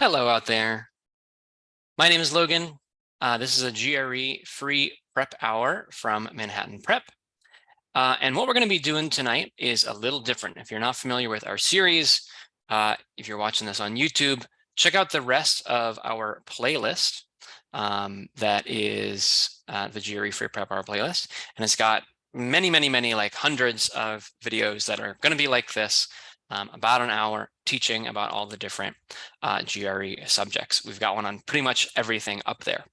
Hello out there. My name is Logan. This is a GRE free prep hour from Manhattan Prep. And what we're going to be doing tonight is a little different. If you're not familiar with our series, if you're watching this on YouTube, check out the rest of our playlist. That is the GRE free prep hour playlist. And it's got many, like hundreds of videos that are going to be like this. About an hour teaching about all the different GRE subjects. We've got one on pretty much everything up there.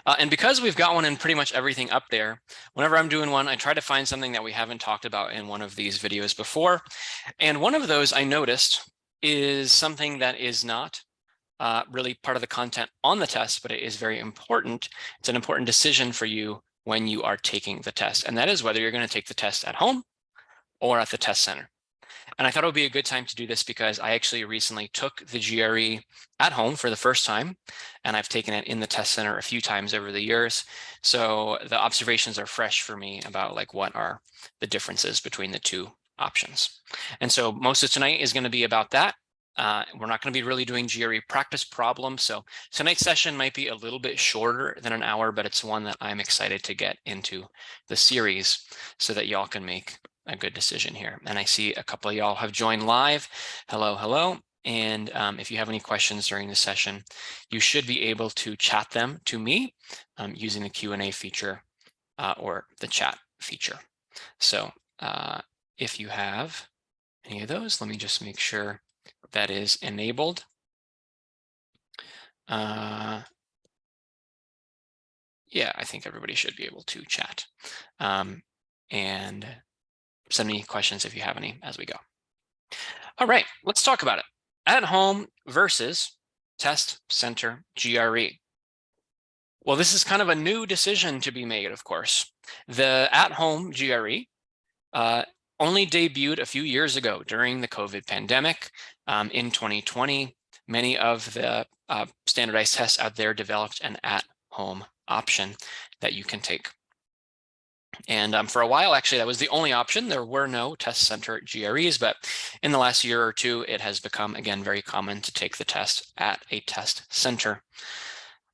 And because we've got one in pretty much everything up there, whenever I'm doing one, I try to find something that we haven't talked about in one of these videos before. And one of those I noticed is something that is not really part of the content on the test, but it is very important. It's an important decision for you when you are taking the test. And that is whether you're going to take the test at home or at the test center. And I thought it would be a good time to do this because I actually recently took the GRE at home for the first time, and I've taken it in the test center a few times over the years. So the observations are fresh for me about like what are the differences between the two options. And so most of tonight is going to be about that. We're not going to be really doing GRE practice problems. So tonight's session might be a little bit shorter than an hour, but it's one that I'm excited to get into the series so that y'all can make a good decision here. And I see a couple of y'all have joined live. Hello, hello. And if you have any questions during the session, you should be able to chat them to me using the Q&A feature or the chat feature. So if you have any of those, let me just make sure that is enabled. Yeah, I think everybody should be able to chat. And send me questions if you have any as we go. All right, let's talk about it. At home versus test center GRE. Well, this is kind of a new decision to be made, of course. The at-home GRE only debuted a few years ago during the COVID pandemic. In 2020, many of the standardized tests out there developed an at-home option that you can take. And for a while, actually, that was the only option. There were no test center GREs, but in the last year or two, it has become, again, very common to take the test at a test center.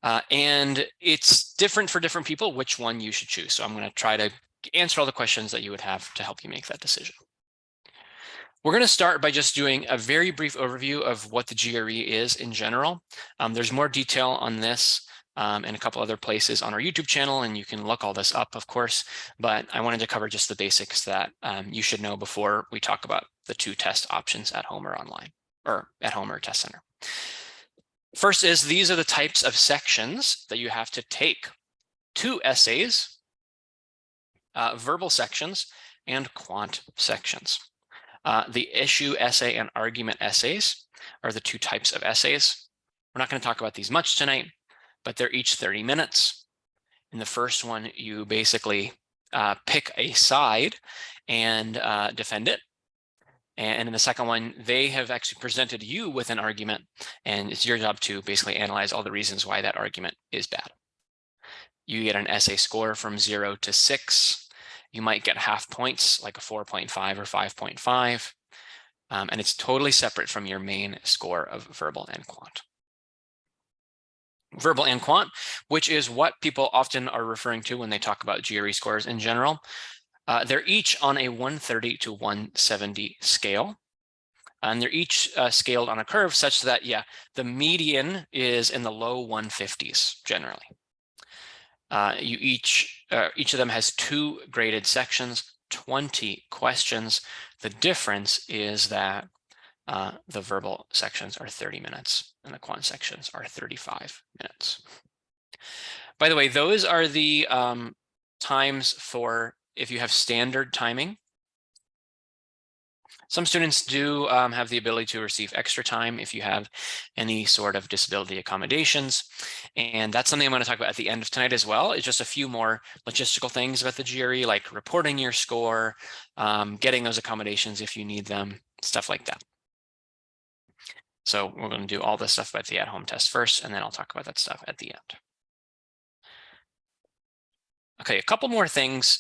And it's different for different people which one you should choose. So I'm going to try to answer all the questions that you would have to help you make that decision. We're going to start by just doing a very brief overview of what the GRE is in general. There's more detail on this and a couple other places on our YouTube channel, and you can look all this up, of course, but I wanted to cover just the basics that you should know before we talk about the two test options at home or online, or at home or test center. First is these are the types of sections that you have to take: 2 essays, verbal sections, and quant sections. The issue essay and argument essays are the 2 types of essays. We're not going to talk about these much tonight, but they're each 30 minutes. In the first one, you basically pick a side and defend it. And in the second one, they have actually presented you with an argument, and it's your job to basically analyze all the reasons why that argument is bad. You get an essay score from 0 to 6. You might get half points, like a 4.5 or 5.5. And it's totally separate from your main score of verbal and quant. Verbal and quant, which is what people often are referring to when they talk about GRE scores in general. They're each on a 130 to 170 scale. And they're each scaled on a curve such that, yeah, the median is in the low 150s generally. Each of them has 2 graded sections, 20 questions. The difference is that the verbal sections are 30 minutes and the quant sections are 35 minutes. By the way, those are the times for if you have standard timing. Some students do have the ability to receive extra time if you have any sort of disability accommodations. And that's something I'm going to talk about at the end of tonight as well. It's just a few more logistical things about the GRE, like reporting your score, getting those accommodations if you need them, stuff like that. So we're going to do all this stuff about the at-home test first, and then I'll talk about that stuff at the end. Okay, a couple more things.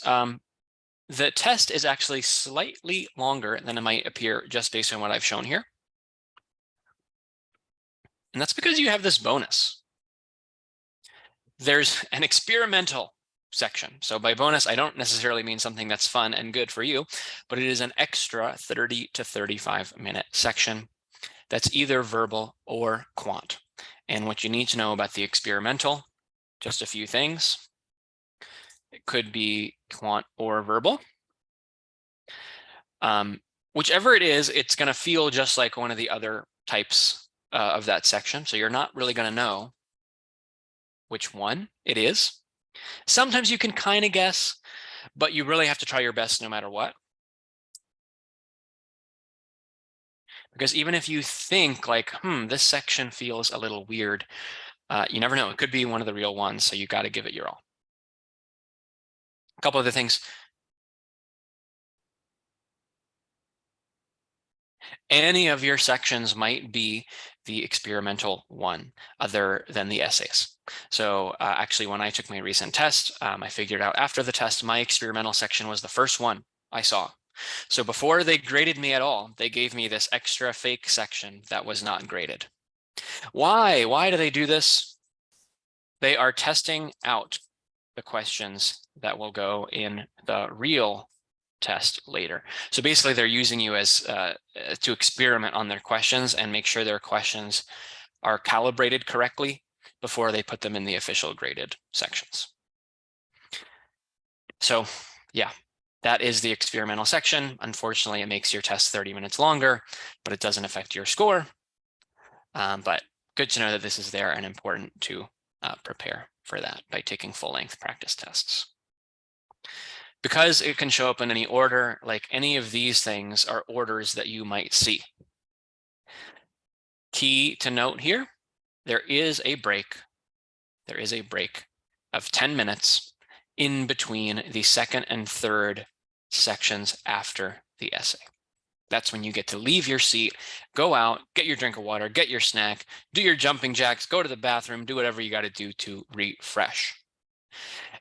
The test is actually slightly longer than it might appear just based on what I've shown here. And that's because you have this bonus. There's an experimental section. So by bonus, I don't necessarily mean something that's fun and good for you, but it is an extra 30 to 35-minute section that's either verbal or quant. And what you need to know about the experimental, just a few things. It could be quant or verbal. Whichever it is, it's going to feel just like one of the other types of that section. So you're not really going to know which one it is. Sometimes you can kind of guess, but you really have to try your best no matter what. Because even if you think like, this section feels a little weird, you never know. It could be one of the real ones, so you got to give it your all. A couple other things. Any of your sections might be the experimental one other than the essays. So actually, when I took my recent test, I figured out after the test, my experimental section was the first one I saw. So before they graded me at all, they gave me this extra fake section that was not graded. Why? Why do they do this? They are testing out the questions that will go in the real test later. So basically they're using you as to experiment on their questions and make sure their questions are calibrated correctly before they put them in the official graded sections. So yeah, that is the experimental section. Unfortunately, it makes your test 30 minutes longer, but it doesn't affect your score. But good to know that this is there and important to prepare for that by taking full-length practice tests. Because it can show up in any order, like any of these things are orders that you might see. Key to note here, there is a break. There is a break of 10 minutes in between the second and third sections after the essay. That's when you get to leave your seat, go out, get your drink of water, get your snack, do your jumping jacks, go to the bathroom, do whatever you got to do to refresh.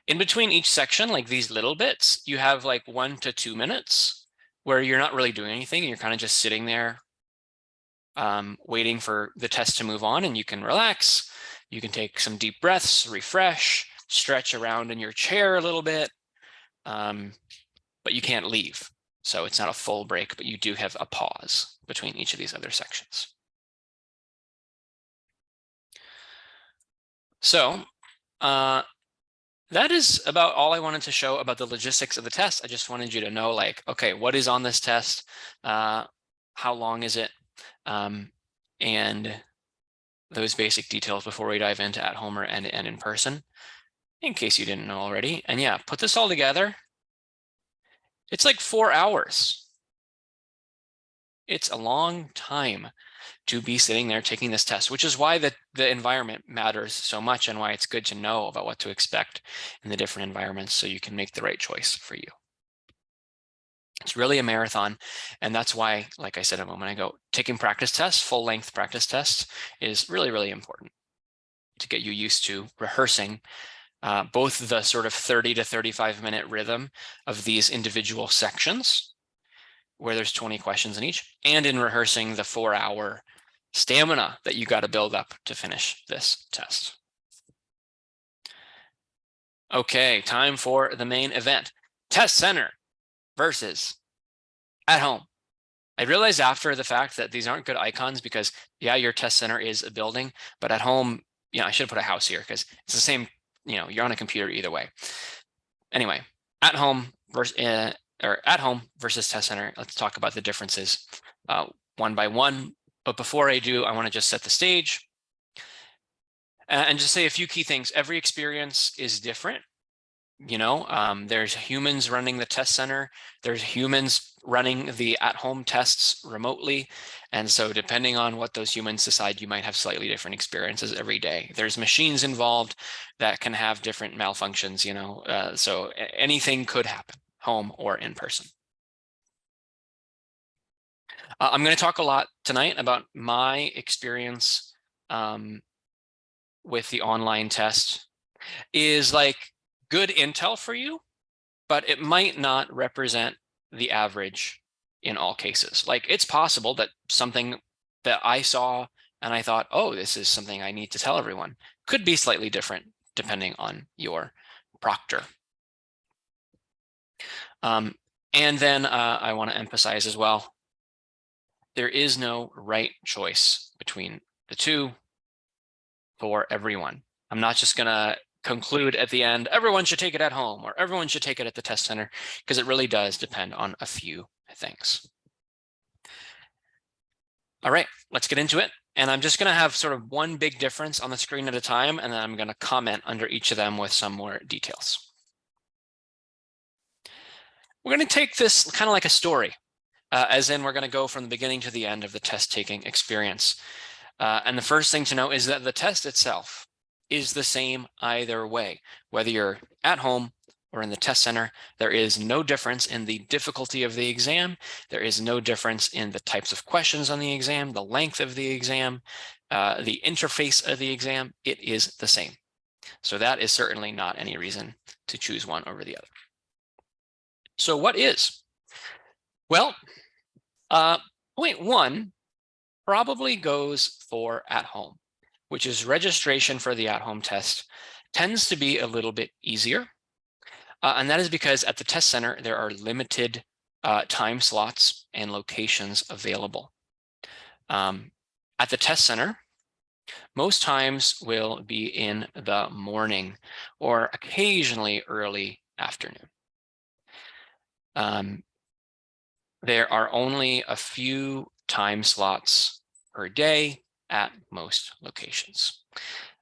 In between each section, like these little bits, you have like 1 to 2 minutes where you're not really doing anything. You're kind of just sitting there waiting for the test to move on, and you can relax. You can take some deep breaths, refresh, stretch around in your chair a little bit, but you can't leave. So it's not a full break, but you do have a pause between each of these other sections. So that is about all I wanted to show about the logistics of the test. I just wanted you to know, like, okay, what is on this test? How long is it? And those basic details before we dive into at home and in person, in case you didn't know already. And yeah, put this all together. It's like 4 hours. It's a long time to be sitting there taking this test, which is why the environment matters so much and why it's good to know about what to expect in the different environments so you can make the right choice for you. It's really a marathon. And that's why, like I said a moment ago, taking practice tests, full-length practice tests, is really, really important to get you used to rehearsing both the sort of 30 to 35-minute rhythm of these individual sections, where there's 20 questions in each, and in rehearsing the 4-hour stamina that you got to build up to finish this test. Okay, time for the main event. Test center versus at home. I realized after the fact that these aren't good icons because, yeah, your test center is a building, but at home, I should have put a house here because it's the same, you're on a computer either way. Anyway, at home versus test center. Let's talk about the differences one by one. But before I do, I want to just set the stage and just say a few key things. Every experience is different. There's humans running the test center. There's humans running the at-home tests remotely. And so depending on what those humans decide, you might have slightly different experiences every day. There's machines involved that can have different malfunctions, so anything could happen, home or in person. I'm going to talk a lot tonight about my experience with the online test. Is like good intel for you, but it might not represent the average in all cases. Like it's possible that something that I saw and I thought, oh, this is something I need to tell everyone. Could be slightly different depending on your proctor. And then I want to emphasize as well, there is no right choice between the two for everyone. I'm not just going to conclude at the end, everyone should take it at home or everyone should take it at the test center, because it really does depend on a few things. All right, let's get into it. And I'm just going to have sort of one big difference on the screen at a time, and then I'm going to comment under each of them with some more details. We're going to take this kind of like a story, as in we're going to go from the beginning to the end of the test taking experience. And the first thing to know is that the test itself is the same either way, whether you're at home or in the test center. There is no difference in the difficulty of the exam. There is no difference in the types of questions on the exam, the length of the exam, the interface of the exam. It is the same. So that is certainly not any reason to choose one over the other. So what is? Well, point one probably goes for at home, which is registration for the at-home test tends to be a little bit easier. And that is because at the test center, there are limited time slots and locations available. At the test center, most times will be in the morning or occasionally early afternoon. There are only a few time slots per day at most locations.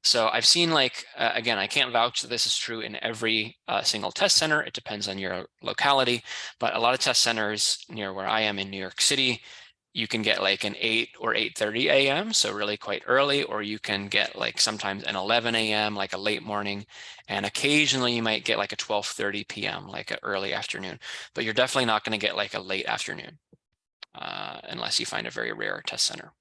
So I've seen, like, again, I can't vouch that this is true in every single test center. It depends on your locality, but a lot of test centers near where I am in New York City, you can get like an 8 or 8:30 a.m., so really quite early, or you can get like sometimes an 11 a.m., like a late morning, and occasionally you might get like a 12:30 p.m., like an early afternoon, but you're definitely not going to get like a late afternoon unless you find a very rare test center.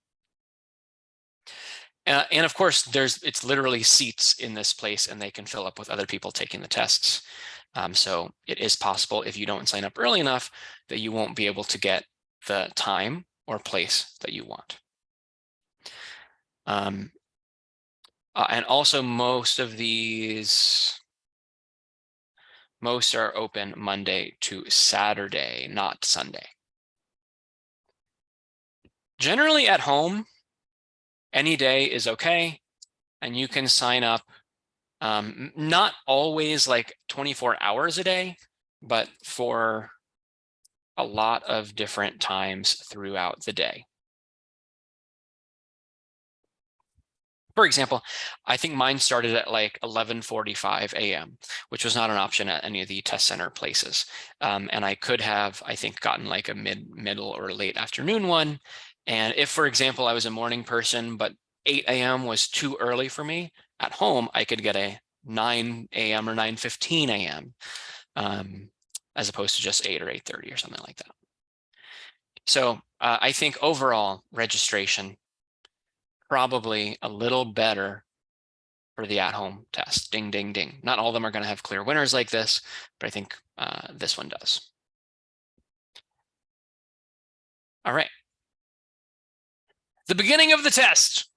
And of course, it's literally seats in this place, and they can fill up with other people taking the tests. So it is possible, if you don't sign up early enough, that you won't be able to get the time or place that you want. And also most are open Monday to Saturday, not Sunday. Generally at home, any day is okay, and you can sign up not always like 24 hours a day, but for a lot of different times throughout the day. For example, I think mine started at like 11:45 a.m., which was not an option at any of the test center places. And I could have, I think, gotten like a middle or late afternoon one. And if, for example, I was a morning person, but 8 a.m. was too early for me, at home, I could get a 9 a.m. or 9:15 a.m. As opposed to just 8 or 8:30 or something like that. So I think overall registration probably a little better for the at-home test. Ding, ding, ding. Not all of them are going to have clear winners like this, but I think this one does. All right. The beginning of the test.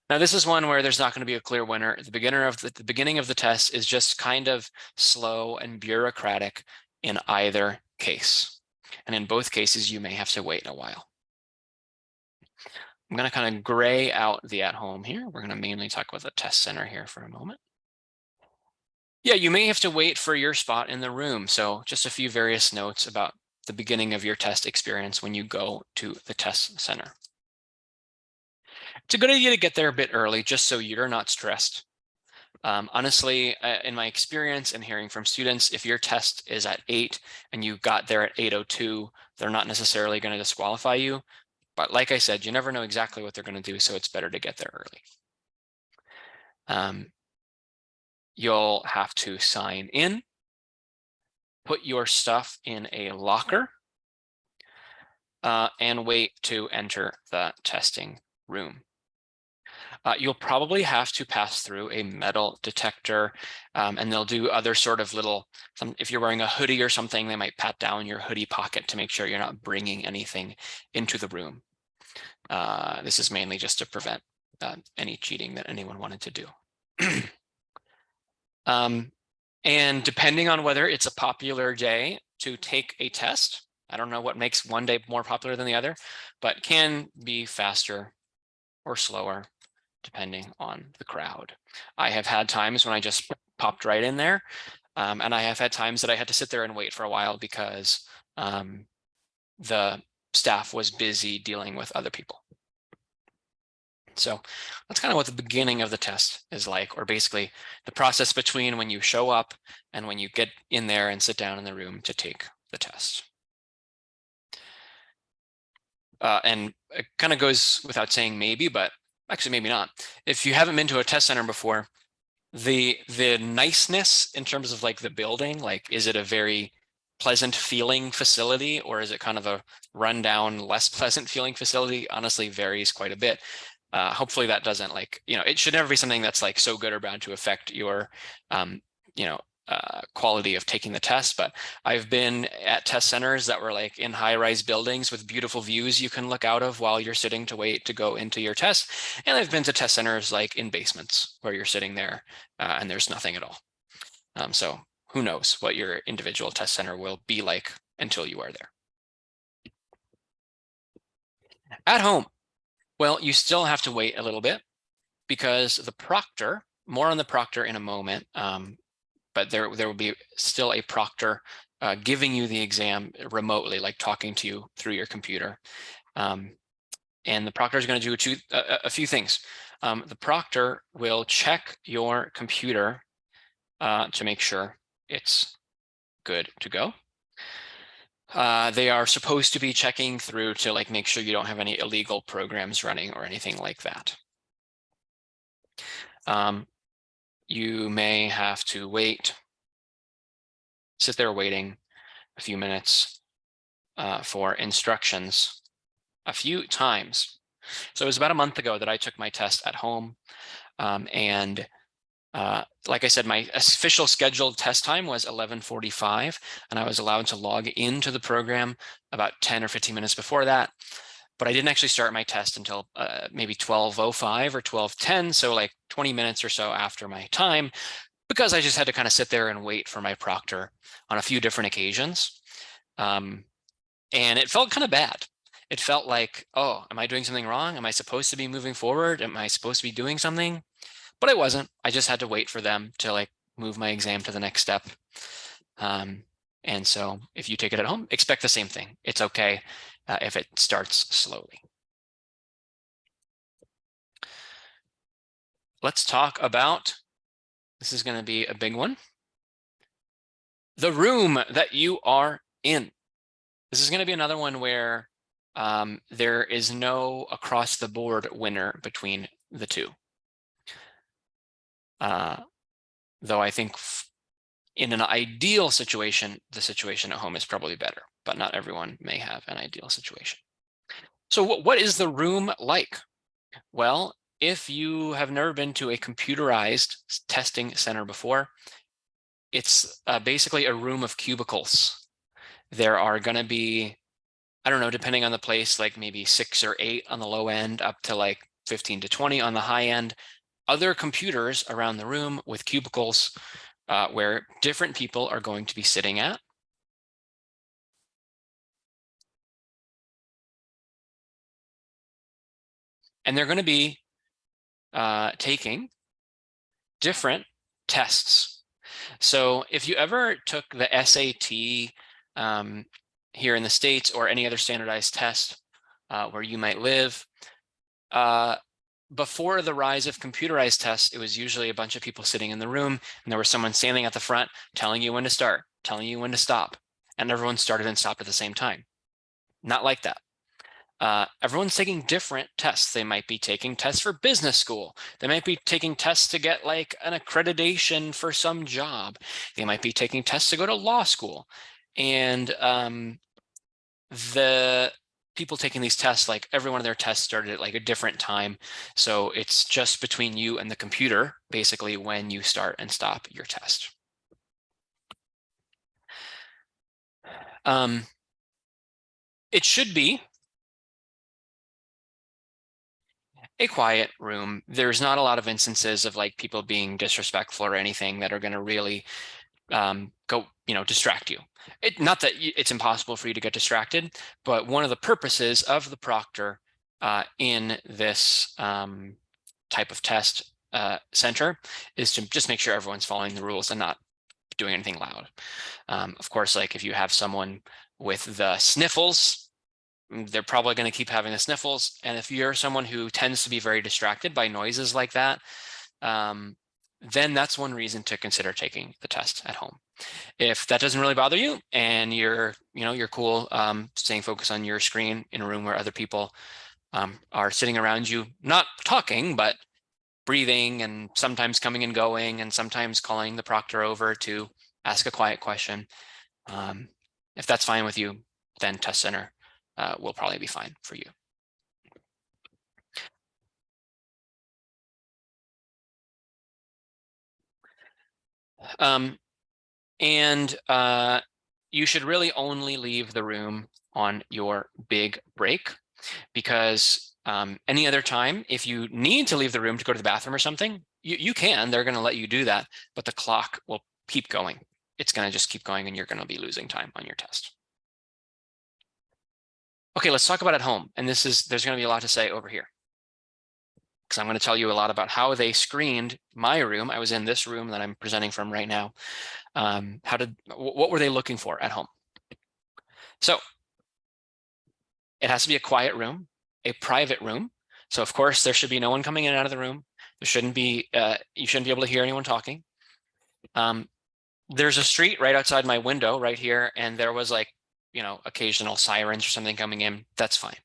Now, this is one where there's not going to be a clear winner. The beginning of the test is just kind of slow and bureaucratic in either case. And in both cases, you may have to wait a while. I'm going to kind of gray out the at-home here. We're going to mainly talk about the test center here for a moment. Yeah, you may have to wait for your spot in the room. So just a few various notes about the beginning of your test experience when you go to the test center. It's a good idea to get there a bit early, just so you're not stressed. Honestly, in my experience and hearing from students, if your test is at 8 and you got there at 8:02, they're not necessarily going to disqualify you. But like I said, you never know exactly what they're going to do, so it's better to get there early. You'll have to sign in, put your stuff in a locker, and wait to enter the testing room. You'll probably have to pass through a metal detector, and they'll do other sort of if you're wearing a hoodie or something, they might pat down your hoodie pocket to make sure you're not bringing anything into the room. This is mainly just to prevent any cheating that anyone wanted to do. And depending on whether it's a popular day to take a test, I don't know what makes one day more popular than the other, but can be faster or slower depending on the crowd. I have had times when I just popped right in there, and I have had times that I had to sit there and wait for a while because the staff was busy dealing with other people. So that's kind of what the beginning of the test is like, or basically the process between when you show up and when you get in there and sit down in the room to take the test. And it kind of goes without saying maybe, but actually maybe not. If you haven't been to a test center before, the niceness in terms of like the building, like is it a very pleasant feeling facility or is it kind of a rundown, less pleasant feeling facility? Honestly, varies quite a bit. Hopefully that doesn't like, it should never be something that's like so good or bad to affect your, quality of taking the test. But I've been at test centers that were like in high-rise buildings with beautiful views you can look out of while you're sitting to wait to go into your test. And I've been to test centers like in basements where you're sitting there and there's nothing at all. So who knows what your individual test center will be like until you are there. At home, well, you still have to wait a little bit because the proctor, more on the proctor in a moment, but there will be still a proctor giving you the exam remotely, like talking to you through your computer. And the proctor is going to do a few things. The proctor will check your computer to make sure it's good to go. They are supposed to be checking through to like make sure you don't have any illegal programs running or anything like that. You may have to wait, sit there waiting a few minutes for instructions a few times. So it was about a month ago that I took my test at home. And like I said, my official scheduled test time was 11:45, and I was allowed to log into the program about 10 or 15 minutes before that. But I didn't actually start my test until maybe 12:05 or 12:10, so like 20 minutes or so after my time, because I just had to kind of sit there and wait for my proctor on a few different occasions. And it felt kind of bad. It felt like, oh, am I doing something wrong? Am I supposed to be moving forward? Am I supposed to be doing something? But I wasn't. I just had to wait for them to like move my exam to the next step. And so if you take it at home, expect the same thing. It's okay if it starts slowly. Let's talk about, this is going to be a big one, the room that you are in. This is going to be another one where there is no across the board winner between the two. Though I think in an ideal situation, the situation at home is probably better, but not everyone may have an ideal situation. So what is the room like? Well, if you have never been to a computerized testing center before, it's basically a room of cubicles. There are going to be, I don't know, depending on the place, like maybe 6 or 8 on the low end, up to like 15 to 20 on the high end, other computers around the room with cubicles where different people are going to be sitting at. And they're going to be taking different tests. So if you ever took the SAT here in the States or any other standardized test where you might live, before the rise of computerized tests, it was usually a bunch of people sitting in the room and there was someone standing at the front telling you when to start, telling you when to stop, and everyone started and stopped at the same time. Not like that. Everyone's taking different tests. They might be taking tests for business school. They might be taking tests to get like an accreditation for some job. They might be taking tests to go to law school. And the people taking these tests, like every one of their tests started at like a different time. So it's just between you and the computer, basically, when you start and stop your test. It should be a quiet room. There's not a lot of instances of like people being disrespectful or anything that are going to really distract you. Not that it's impossible for you to get distracted, but one of the purposes of the proctor in this type of test center is to just make sure everyone's following the rules and not doing anything loud. Of course, like if you have someone with the sniffles, they're probably going to keep having the sniffles. And if you're someone who tends to be very distracted by noises like that, then that's one reason to consider taking the test at home. If that doesn't really bother you and you're cool staying focused on your screen in a room where other people are sitting around you, not talking, but breathing and sometimes coming and going and sometimes calling the proctor over to ask a quiet question. If that's fine with you, then test center will probably be fine for you. And you should really only leave the room on your big break, because any other time, if you need to leave the room to go to the bathroom or something, you can. They're going to let you do that, but the clock will keep going. It's going to just keep going and you're going to be losing time on your test. Okay, let's talk about at home. And there's going to be a lot to say over here, because I'm going to tell you a lot about how they screened my room. I was in this room that I'm presenting from right now. What were they looking for at home? So it has to be a quiet room, a private room. So of course there should be no one coming in and out of the room. There shouldn't be, you shouldn't be able to hear anyone talking. There's a street right outside my window right here, and there was like, occasional sirens or something coming in. That's fine.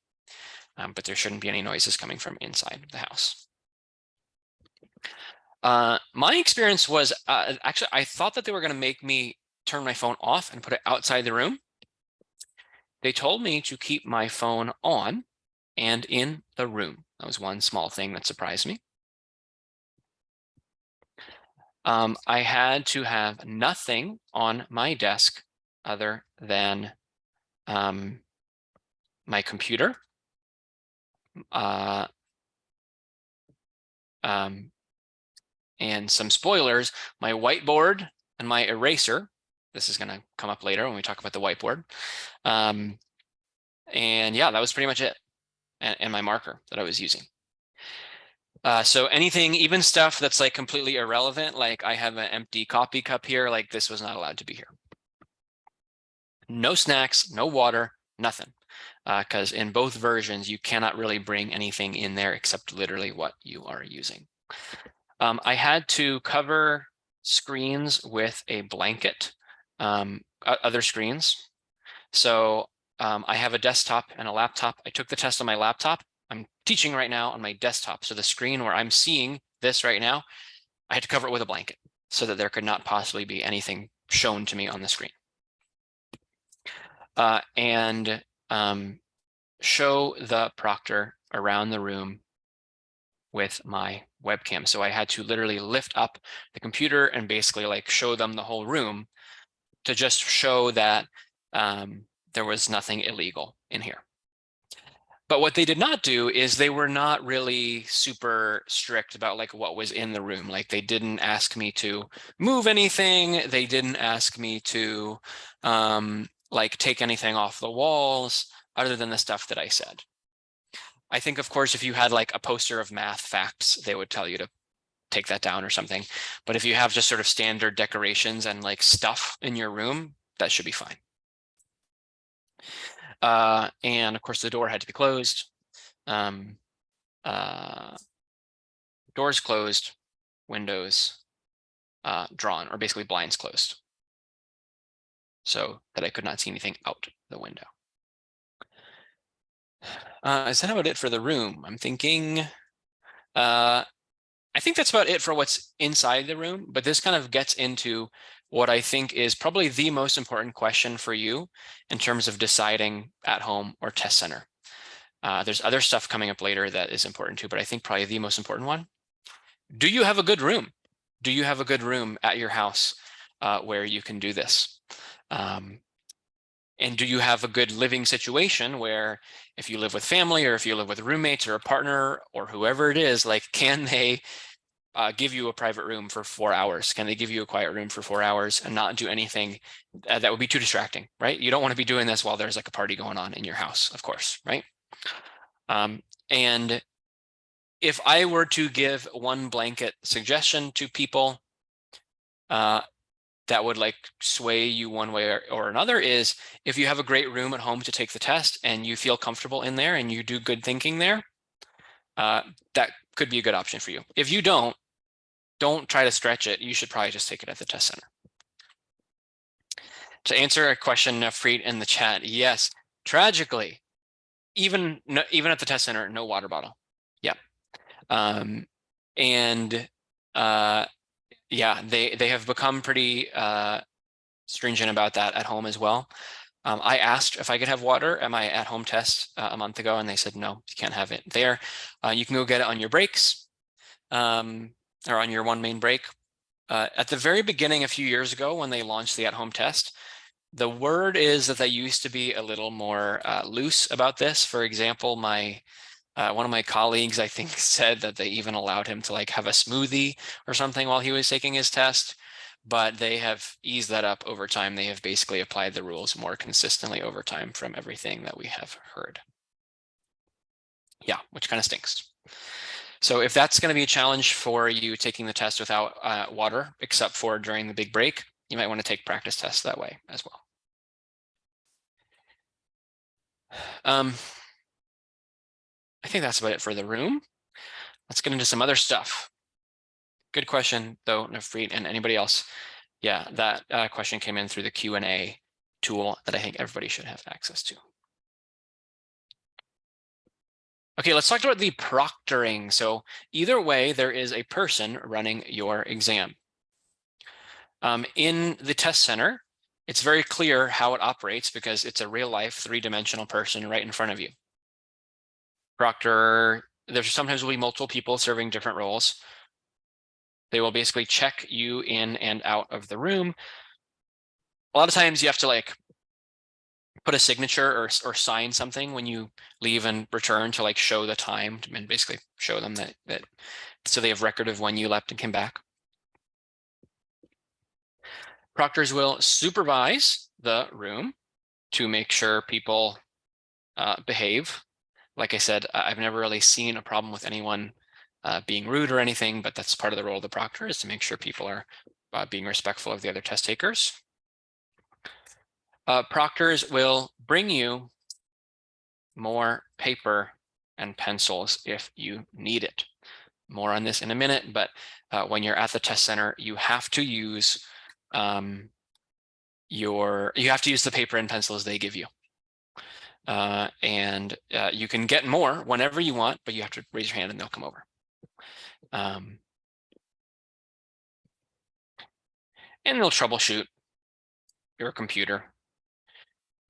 But there shouldn't be any noises coming from inside the house. My experience was actually, I thought that they were going to make me turn my phone off and put it outside the room. They told me to keep my phone on and in the room. That was one small thing that surprised me. I had to have nothing on my desk other than my computer, and some spoilers, my whiteboard and my eraser. This is going to come up later when we talk about the whiteboard. And yeah, that was pretty much it. And my marker that I was using. So anything, even stuff that's like completely irrelevant, like I have an empty coffee cup here, like this was not allowed to be here. No snacks, no water, nothing. Because in both versions, you cannot really bring anything in there except literally what you are using. I had to cover screens with a blanket, other screens. So I have a desktop and a laptop. I took the test on my laptop. I'm teaching right now on my desktop. So the screen where I'm seeing this right now, I had to cover it with a blanket so that there could not possibly be anything shown to me on the screen. And show the proctor around the room with my webcam. So I had to literally lift up the computer and basically like show them the whole room to just show that there was nothing illegal in here. But what they did not do is they were not really super strict about like what was in the room. Like they didn't ask me to move anything. They didn't ask me to like take anything off the walls other than the stuff that I said. I think, of course, if you had like a poster of math facts, they would tell you to take that down or something. But if you have just sort of standard decorations and like stuff in your room, that should be fine. And of course, the door had to be closed. Doors closed, windows drawn, or basically blinds closed, so that I could not see anything out the window. Is that about it for the room? I'm thinking, I think that's about it for what's inside the room, but this kind of gets into what I think is probably the most important question for you in terms of deciding at home or test center. There's other stuff coming up later that is important too, but I think probably the most important one. Do you have a good room? Do you have a good room at your house where you can do this? And do you have a good living situation where if you live with family or if you live with roommates or a partner or whoever it is, like, can they give you a private room for 4 hours? Can they give you a quiet room for 4 hours and not do anything that would be too distracting, right? You don't want to be doing this while there's like a party going on in your house, of course, right? And if I were to give one blanket suggestion to people, that would like sway you one way or another, is if you have a great room at home to take the test and you feel comfortable in there and you do good thinking there, that could be a good option for you. If you don't try to stretch it. You should probably just take it at the test center. To answer a question, Freed in the chat, yes, tragically, even at the test center, no water bottle. Yeah. Yeah, they have become pretty stringent about that at home as well. I asked if I could have water at my at-home test a month ago, and they said, no, you can't have it there. You can go get it on your breaks, or on your one main break. At the very beginning, a few years ago, when they launched the at-home test, the word is that they used to be a little more loose about this. For example, one of my colleagues, I think, said that they even allowed him to like have a smoothie or something while he was taking his test, but they have eased that up over time. They have basically applied the rules more consistently over time from everything that we have heard. Yeah, which kind of stinks. So if that's going to be a challenge for you taking the test without water, except for during the big break, you might want to take practice tests that way as well. I think that's about it for the room. Let's get into some other stuff. Good question, though, Nafreet and anybody else. Yeah, that question came in through the Q&A tool that I think everybody should have access to. Okay, let's talk about the proctoring. So either way, there is a person running your exam. In the test center, it's very clear how it operates because it's a real life 3-dimensional person right in front of you. Proctor, there's sometimes will be multiple people serving different roles. They will basically check you in and out of the room. A lot of times you have to like put a signature or sign something when you leave and return to like show the time and basically show them that so they have record of when you left and came back. Proctors will supervise the room to make sure people behave. Like I said, I've never really seen a problem with anyone being rude or anything, but that's part of the role of the proctor, is to make sure people are being respectful of the other test takers. Proctors will bring you more paper and pencils if you need it. More on this in a minute, but when you're at the test center, you have to use the paper and pencils they give you. You can get more whenever you want, but you have to raise your hand and they'll come over. And they'll troubleshoot your computer.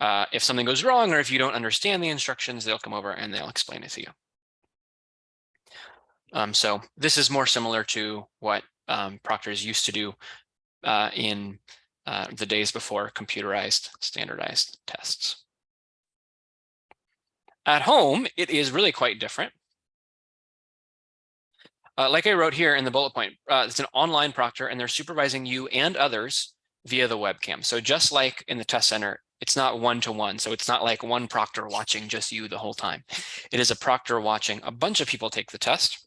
If something goes wrong or if you don't understand the instructions, they'll come over and they'll explain it to you. So this is more similar to what proctors used to do in the days before computerized standardized tests. At home, it is really quite different. Like I wrote here in the bullet point, it's an online proctor and they're supervising you and others via the webcam. So just like in the test center, it's not one-to-one. So it's not like one proctor watching just you the whole time. It is a proctor watching a bunch of people take the test.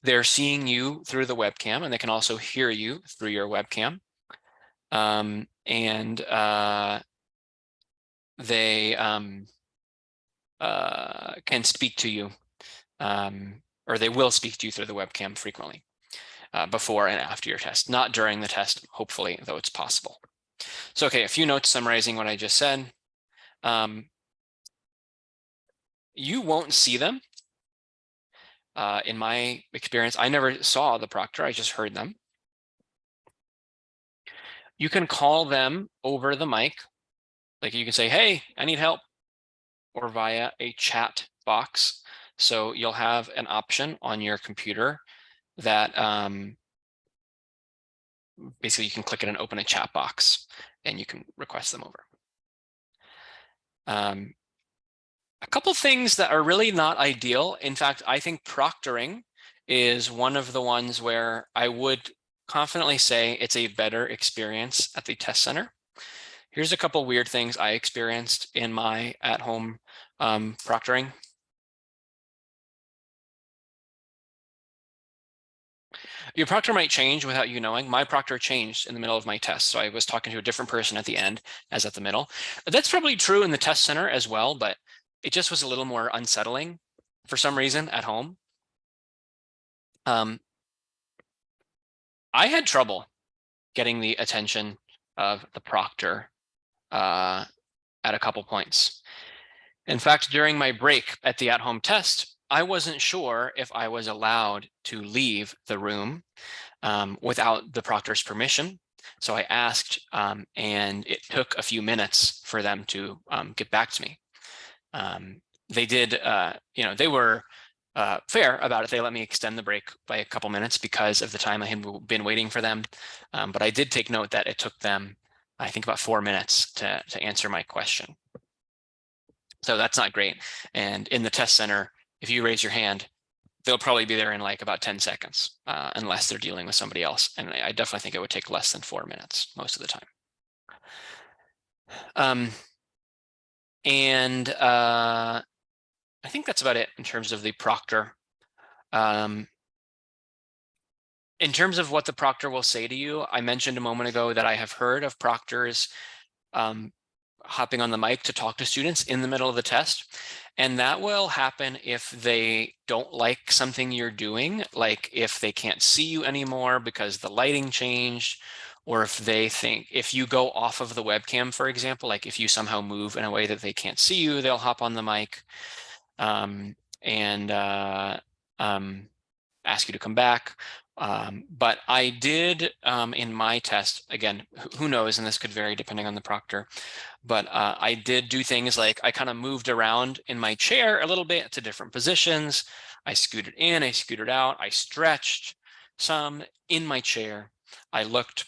They're seeing you through the webcam and they can also hear you through your webcam. They can speak to you, or they will speak to you through the webcam frequently before and after your test, not during the test, hopefully, though it's possible. So, okay, a few notes summarizing what I just said. You won't see them. In my experience, I never saw the proctor, I just heard them. You can call them over the mic. Like you can say, hey, I need help, or via a chat box. So you'll have an option on your computer that basically you can click it and open a chat box and you can request them over. A couple things that are really not ideal. In fact, I think proctoring is one of the ones where I would confidently say it's a better experience at the test center. Here's a couple weird things I experienced in my at-home proctoring. Your proctor might change without you knowing. My proctor changed in the middle of my test. So I was talking to a different person at the end as at the middle. That's probably true in the test center as well, but it just was a little more unsettling for some reason at home. I had trouble getting the attention of the proctor at a couple points. In fact, during my break at the at-home test, I wasn't sure if I was allowed to leave the room without the proctor's permission. So I asked, and it took a few minutes for them to get back to me. They did, they were fair about it. They let me extend the break by a couple minutes because of the time I had been waiting for them. But I did take note that it took them, I think, about 4 minutes to answer my question. So that's not great. And in the test center, if you raise your hand, they'll probably be there in like about 10 seconds, unless they're dealing with somebody else. And I definitely think it would take less than 4 minutes most of the time. I think that's about it in terms of the proctor. In terms of what the proctor will say to you, I mentioned a moment ago that I have heard of proctors hopping on the mic to talk to students in the middle of the test. And that will happen if they don't like something you're doing, like if they can't see you anymore because the lighting changed, or if they think, if you go off of the webcam, for example, like if you somehow move in a way that they can't see you, they'll hop on the mic and ask you to come back. But I did in my test, again, who knows, and this could vary depending on the proctor, but I did do things like I kind of moved around in my chair a little bit to different positions. I scooted in, I scooted out, I stretched some in my chair. I looked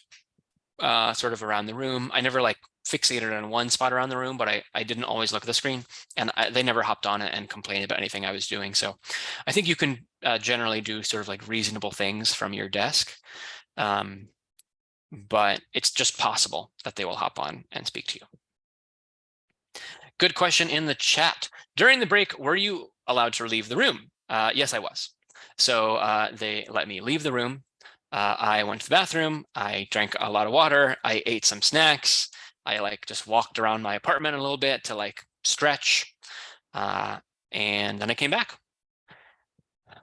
sort of around the room. I never like fixated on one spot around the room, but I didn't always look at the screen, and they never hopped on it and complained about anything I was doing. So I think you can generally do sort of like reasonable things from your desk, but it's just possible that they will hop on and speak to you. Good question in the chat. During the break, were you allowed to leave the room? Yes, I was. So they let me leave the room. I went to the bathroom. I drank a lot of water. I ate some snacks. I like just walked around my apartment a little bit to like stretch. And then I came back.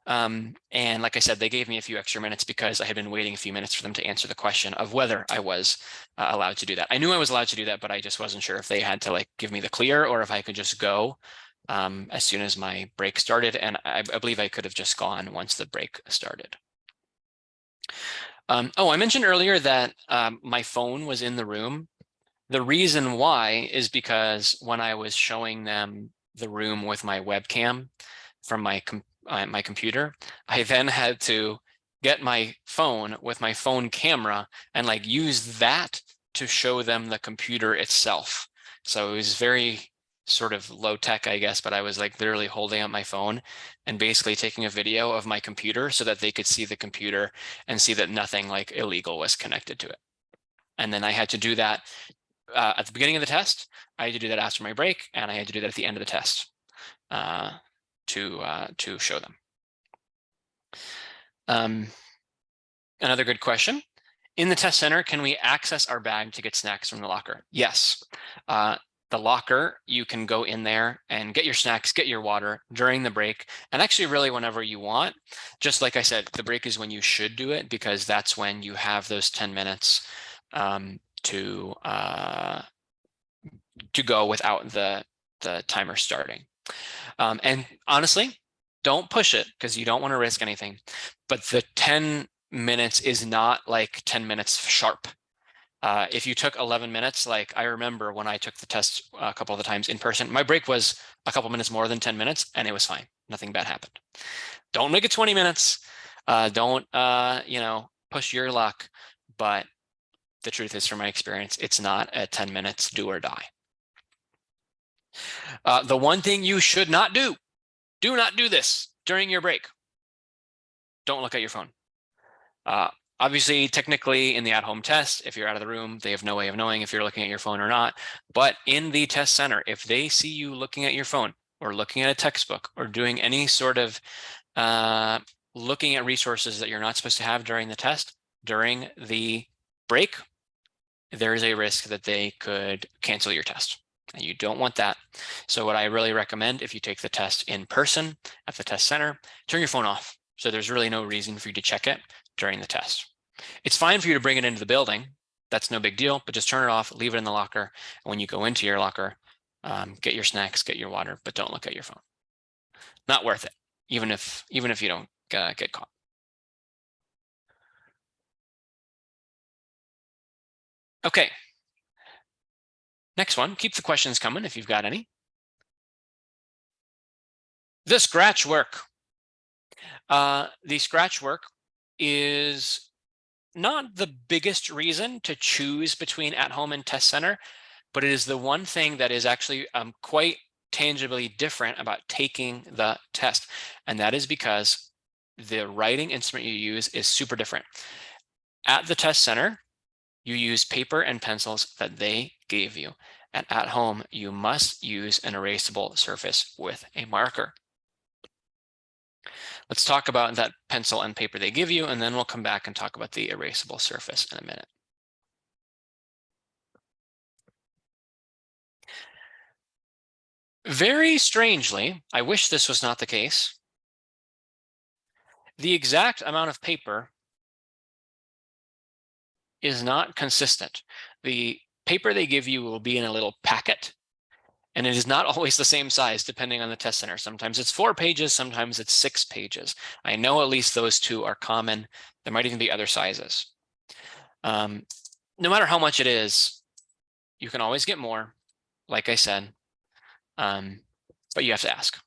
And like I said, they gave me a few extra minutes because I had been waiting a few minutes for them to answer the question of whether I was allowed to do that. I knew I was allowed to do that, but I just wasn't sure if they had to like give me the clear or if I could just go as soon as my break started. And I believe I could have just gone once the break started. Oh, I mentioned earlier that my phone was in the room. The reason why is because when I was showing them the room with my webcam from my computer, I then had to get my phone with my phone camera and like use that to show them the computer itself. So it was very sort of low tech, I guess, but I was like literally holding up my phone and basically taking a video of my computer so that they could see the computer and see that nothing like illegal was connected to it. And then I had to do that at the beginning of the test. I had to do that after my break, and I had to do that at the end of the test to show them. Another good question. In the test center, can we access our bag to get snacks from the locker? Yes. The locker, you can go in there and get your snacks, get your water during the break, and actually really whenever you want. Just like I said, the break is when you should do it because that's when you have those 10 minutes to go without the timer starting. And honestly, don't push it because you don't want to risk anything. But the 10 minutes is not like 10 minutes sharp. If you took 11 minutes, like I remember when I took the test a couple of the times in person, my break was a couple minutes more than 10 minutes and it was fine. Nothing bad happened. Don't make it 20 minutes. Don't, push your luck. But the truth is, from my experience, it's not a 10 minutes do or die. The one thing you should not do not do this during your break. Don't look at your phone. Obviously, technically in the at-home test, if you're out of the room, they have no way of knowing if you're looking at your phone or not. But in the test center, if they see you looking at your phone or looking at a textbook or doing any sort of looking at resources that you're not supposed to have during the test, during the break, there is a risk that they could cancel your test. And you don't want that. So what I really recommend, if you take the test in person at the test center, turn your phone off. So there's really no reason for you to check it during the test. It's fine for you to bring it into the building. That's no big deal, but just turn it off, leave it in the locker. And when you go into your locker, get your snacks, get your water, but don't look at your phone. Not worth it, even if you don't get caught. Okay. Next one, keep the questions coming if you've got any. The Scratchwork. The Scratchwork is not the biggest reason to choose between at home and test center, but it is the one thing that is actually quite tangibly different about taking the test. And that is because the writing instrument you use is super different. At the test center, you use paper and pencils that they gave you. And at home, you must use an erasable surface with a marker. Let's talk about that pencil and paper they give you, and then we'll come back and talk about the erasable surface in a minute. Very strangely, I wish this was not the case, the exact amount of paper is not consistent. The paper they give you will be in a little packet, and it is not always the same size depending on the test center. Sometimes it's 4 pages, sometimes it's 6 pages. I know at least those two are common. There might even be other sizes. No matter how much it is, you can always get more, like I said, but you have to ask.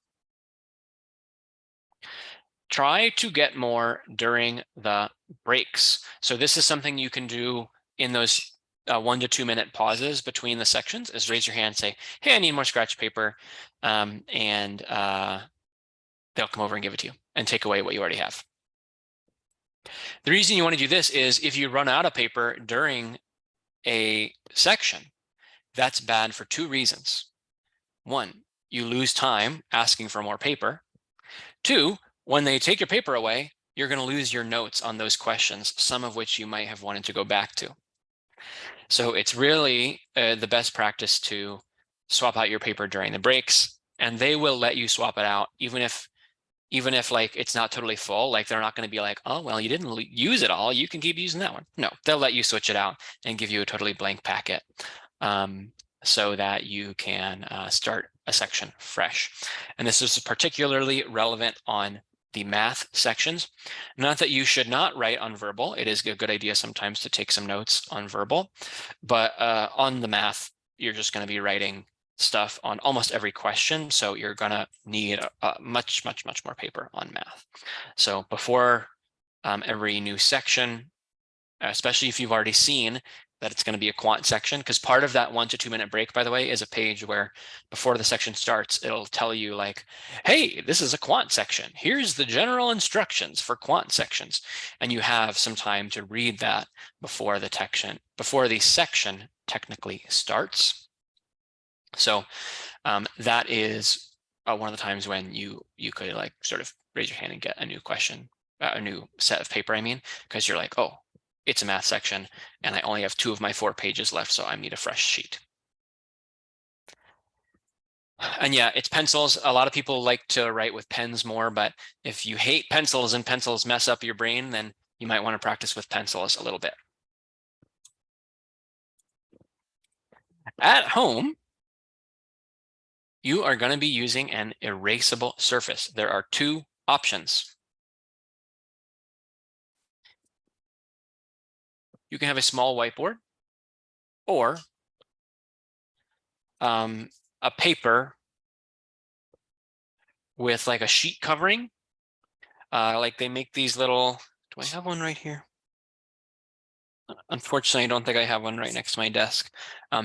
Try to get more during the breaks. So this is something you can do in those 1 to 2 minute pauses between the sections, is raise your hand and say, hey, I need more scratch paper. And they'll come over and give it to you and take away what you already have. The reason you want to do this is if you run out of paper during a section, that's bad for 2 reasons. 1, you lose time asking for more paper. 2, when they take your paper away, you're going to lose your notes on those questions, some of which you might have wanted to go back to. So it's really the best practice to swap out your paper during the breaks, and they will let you swap it out even if like it's not totally full. Like they're not going to be like, oh, well, you didn't use it all, you can keep using that one. No, they'll let you switch it out and give you a totally blank packet so that you can start a section fresh. And this is particularly relevant on the math sections. Not that you should not write on verbal. It is a good idea sometimes to take some notes on verbal, but on the math, you're just going to be writing stuff on almost every question. So you're going to need much more paper on math. So before every new section, especially if you've already seen that it's going to be a quant section, because part of that 1 to 2 minute break, by the way, is a page where before the section starts, it'll tell you like, hey, this is a quant section. Here's the general instructions for quant sections. And you have some time to read that before the section technically starts. So that is one of the times when you could like sort of raise your hand and get a new question, a new set of paper, I mean, because you're like, oh, it's a math section and I only have 2 of my 4 pages left, so I need a fresh sheet. And yeah, it's pencils. A lot of people like to write with pens more, but if you hate pencils and pencils mess up your brain, then you might want to practice with pencils a little bit. At home, you are going to be using an erasable surface. There are 2 options. You can have a small whiteboard or a paper with like a sheet covering. Like they make these little, do I have one right here? Unfortunately, I don't think I have one right next to my desk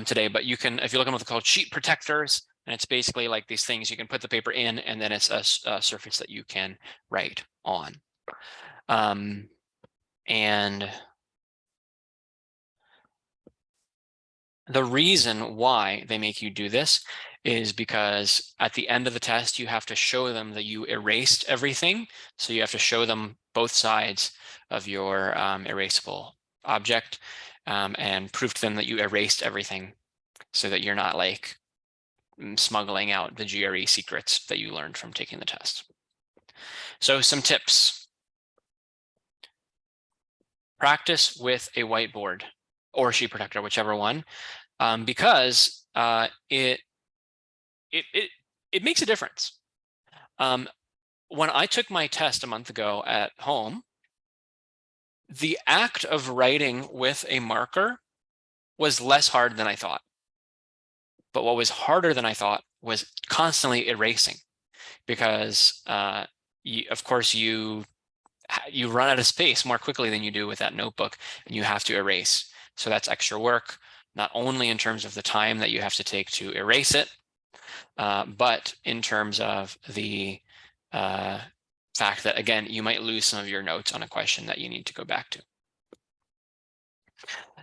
today, but you can, if you look at what's called sheet protectors, And it's basically like these things you can put the paper in, and then it's a surface that you can write on. And the reason why they make you do this is because at the end of the test, you have to show them that you erased everything. So you have to show them both sides of your erasable object and prove to them that you erased everything so that you're not like smuggling out the GRE secrets that you learned from taking the test. So some tips. Practice with a whiteboard or sheet protector, whichever one, because it makes a difference. When I took my test a month ago at home, the act of writing with a marker was less hard than I thought. But what was harder than I thought was constantly erasing, because of course you run out of space more quickly than you do with that notebook, and you have to erase. So that's extra work, not only in terms of the time that you have to take to erase it, but in terms of the fact that, again, you might lose some of your notes on a question that you need to go back to.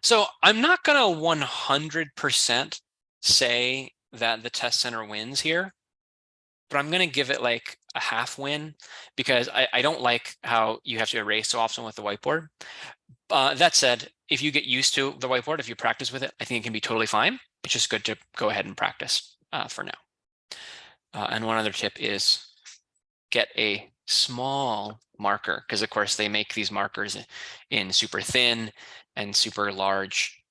So I'm not going to 100% say that the test center wins here, but I'm going to give it like a half win, because I don't like how you have to erase so often with the whiteboard. That said, if you get used to the whiteboard, if you practice with it, I think it can be totally fine. It's just good to go ahead and practice for now. And one other tip is get a small marker, because of course they make these markers in super thin and super large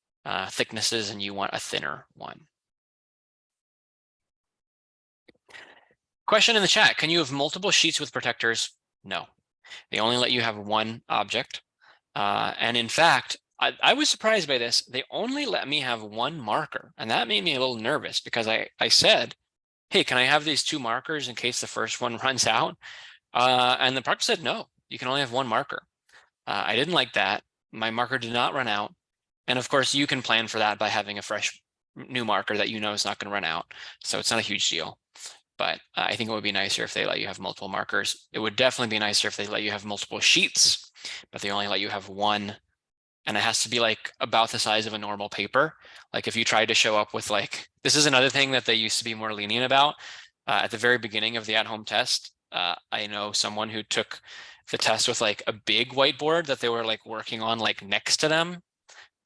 thicknesses, and you want a thinner one. Question in the chat: can you have multiple sheets with protectors? No, they only let you have one object. And in fact, I was surprised by this. They only let me have one marker, and that made me a little nervous, because I said, hey, can I have these two markers in case the first one runs out? And the proctor said, no, you can only have one marker. I didn't like that. My marker did not run out. And of course, you can plan for that by having a fresh new marker that you know is not going to run out. So it's not a huge deal. But I think it would be nicer if they let you have multiple markers. It would definitely be nicer if they let you have multiple sheets, but they only let you have one. And it has to be like about the size of a normal paper. Like if you tried to show up with like, this is another thing that they used to be more lenient about. At the very beginning of the at-home test, I know someone who took the test with like a big whiteboard that they were like working on like next to them.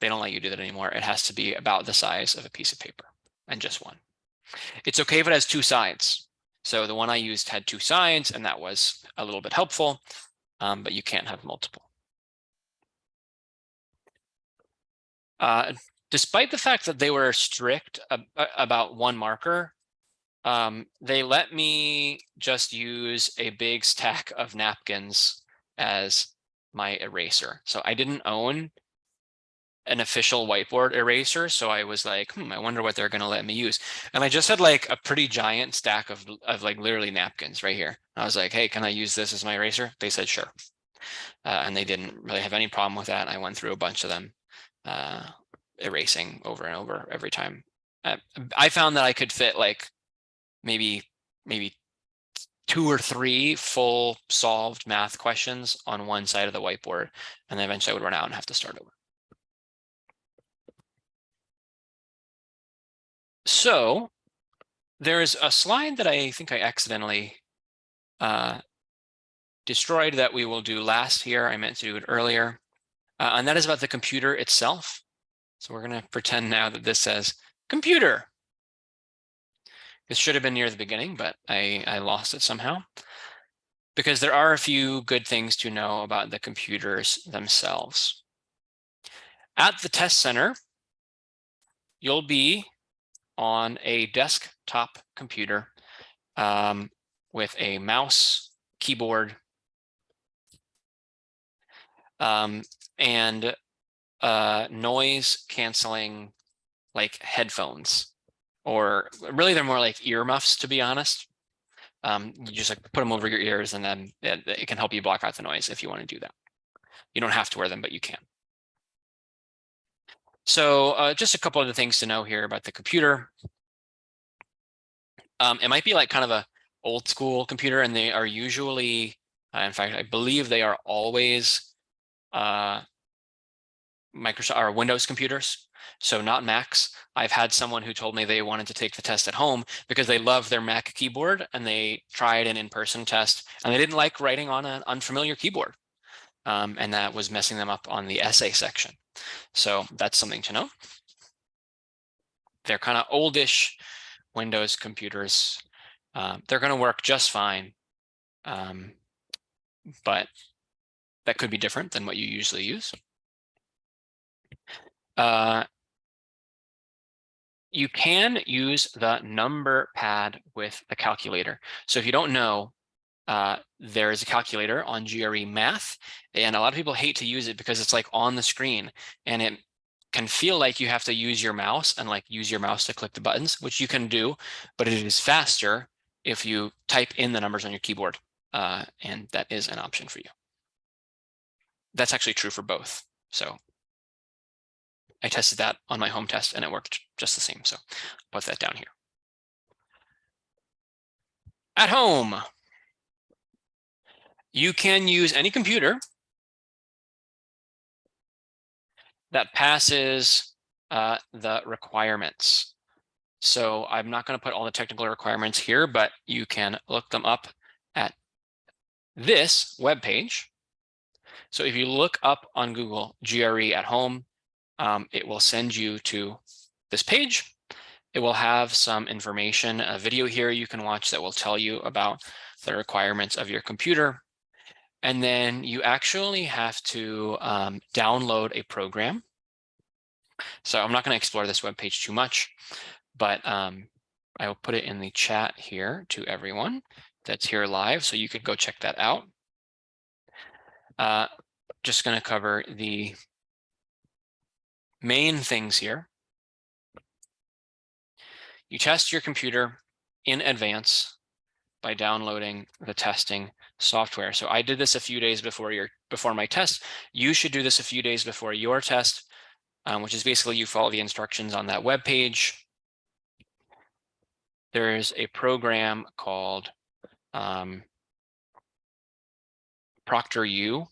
They don't let you do that anymore. It has to be about the size of a piece of paper, and just one. It's okay if it has two sides. So the one I used had two sides, and that was a little bit helpful, but you can't have multiple. Despite the fact that they were strict about one marker, they let me just use a big stack of napkins as my eraser. So I didn't own an official whiteboard eraser, so I was like, I wonder what they're going to let me use. And I just had like a pretty giant stack of like literally napkins right here. I was like, hey, can I use this as my eraser? They said sure. And they didn't really have any problem with that. I went through a bunch of them, erasing over and over every time. I found that I could fit like maybe 2 or 3 full solved math questions on one side of the whiteboard, and then eventually I would run out and have to start over. So there's a slide that I think I accidentally destroyed that we will do last here. I meant to do it earlier, and that is about the computer itself. So we're going to pretend now that this says computer. This should have been near the beginning, but I lost it somehow, because there are a few good things to know about the computers themselves. At the test center, you'll be on a desktop computer with a mouse, keyboard, and noise canceling like headphones, or really they're more like earmuffs, to be honest. You just like put them over your ears, and then it can help you block out the noise if you want to do that. You don't have to wear them, but you can. So just a couple of the things to know here about the computer. It might be like kind of a old school computer, and they are usually, in fact, I believe they are always Microsoft or Windows computers, so not Macs. I've had someone who told me they wanted to take the test at home because they love their Mac keyboard, and they tried an in-person test and they didn't like writing on an unfamiliar keyboard. And that was messing them up on the essay section. So that's something to know. They're kind of oldish Windows computers. They're going to work just fine, but that could be different than what you usually use. You can use the number pad with the calculator. So if you don't know, there is a calculator on GRE Math, and a lot of people hate to use it because it's like on the screen, and it can feel like you have to use your mouse and like use your mouse to click the buttons, which you can do, but it is faster if you type in the numbers on your keyboard, and that is an option for you. That's actually true for both. So I tested that on my home test and it worked just the same. So I'll put that down here. At home, you can use any computer that passes the requirements. So I'm not going to put all the technical requirements here, but you can look them up at this web page. So if you look up on Google GRE at home, it will send you to this page. It will have some information, a video here you can watch that will tell you about the requirements of your computer. And then you actually have to download a program. So I'm not going to explore this web page too much, but I will put it in the chat here to everyone that's here live, so you could go check that out. Just going to cover the main things here. You test your computer in advance by downloading the testing software. So I did this a few days before my test. You should do this a few days before your test, which is basically you follow the instructions on that web page. There is a program called ProctorU.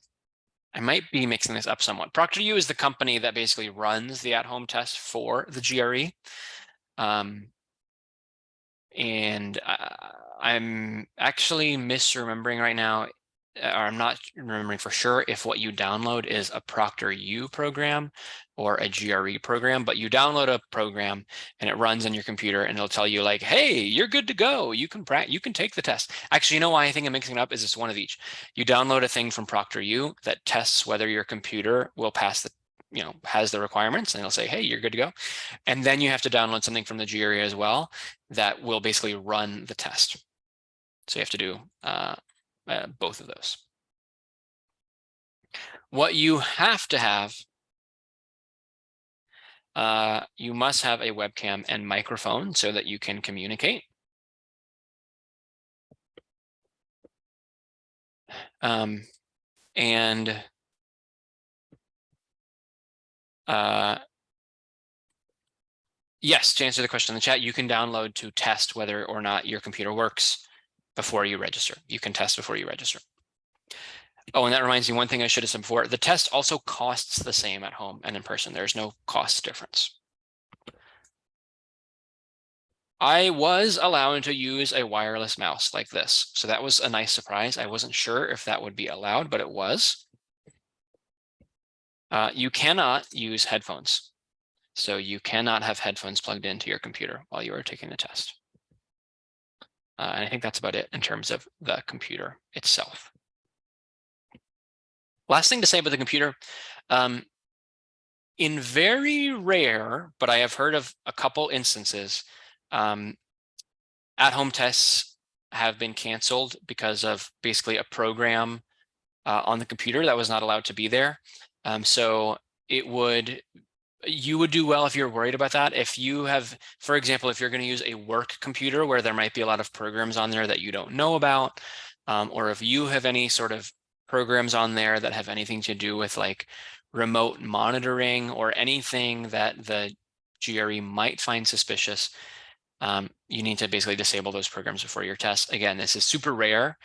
I might be mixing this up somewhat. ProctorU is the company that basically runs the at-home test for the GRE. And I'm actually misremembering right now, or I'm not remembering for sure if what you download is a ProctorU program or a GRE program, but you download a program and it runs on your computer and it'll tell you like, hey, you're good to go. You can take the test. Actually, you know why I think I'm mixing it up is it's one of each. You download a thing from ProctorU that tests whether your computer will pass the, has the requirements, and it'll say, hey, you're good to go. And then you have to download something from the GRE as well that will basically run the test. So you have to do both of those. What you have to have, you must have a webcam and microphone so that you can communicate. Yes, to answer the question in the chat, you can download to test whether or not your computer works before you register. You can test before you register. Oh, and that reminds me, one thing I should have said before, the test also costs the same at home and in person. There's no cost difference. I was allowed to use a wireless mouse like this. So that was a nice surprise. I wasn't sure if that would be allowed, but it was. You cannot use headphones. So you cannot have headphones plugged into your computer while you are taking the test. And I think that's about it in terms of the computer itself. Last thing to say about the computer, in very rare, but I have heard of a couple instances, at-home tests have been canceled because of basically a program on the computer that was not allowed to be there. So you would do well if you're worried about that. If you have, for example, if you're going to use a work computer where there might be a lot of programs on there that you don't know about, or if you have any sort of programs on there that have anything to do with like remote monitoring or anything that the GRE might find suspicious, you need to basically disable those programs before your test. Again, this is super rare,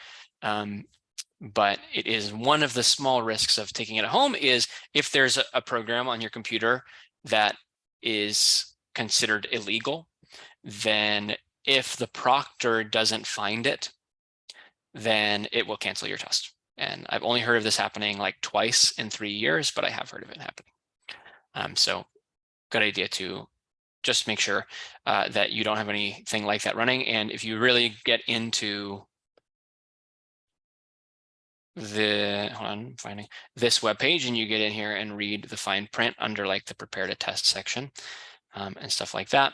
but it is one of the small risks of taking it at home is if there's a program on your computer that is considered illegal, then if the proctor doesn't find it, then it will cancel your test. And I've only heard of this happening like twice in 3 years, but I have heard of it happening. So good idea to just make sure that you don't have anything like that running. And if you really get into hold on, I'm finding this web page and you get in here and read the fine print under like the prepare to test section and stuff like that,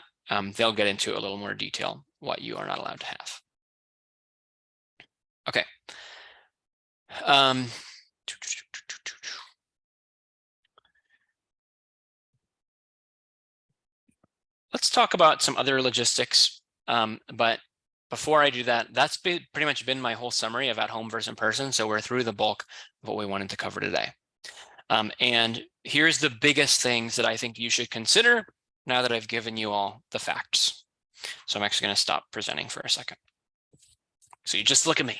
they'll get into a little more detail what you are not allowed to have. Okay. Let's talk about some other logistics, but before I do that, that's pretty much been my whole summary of at home versus in person. So we're through the bulk of what we wanted to cover today. And here's the biggest things that I think you should consider now that I've given you all the facts. So I'm actually going to stop presenting for a second. So you just look at me.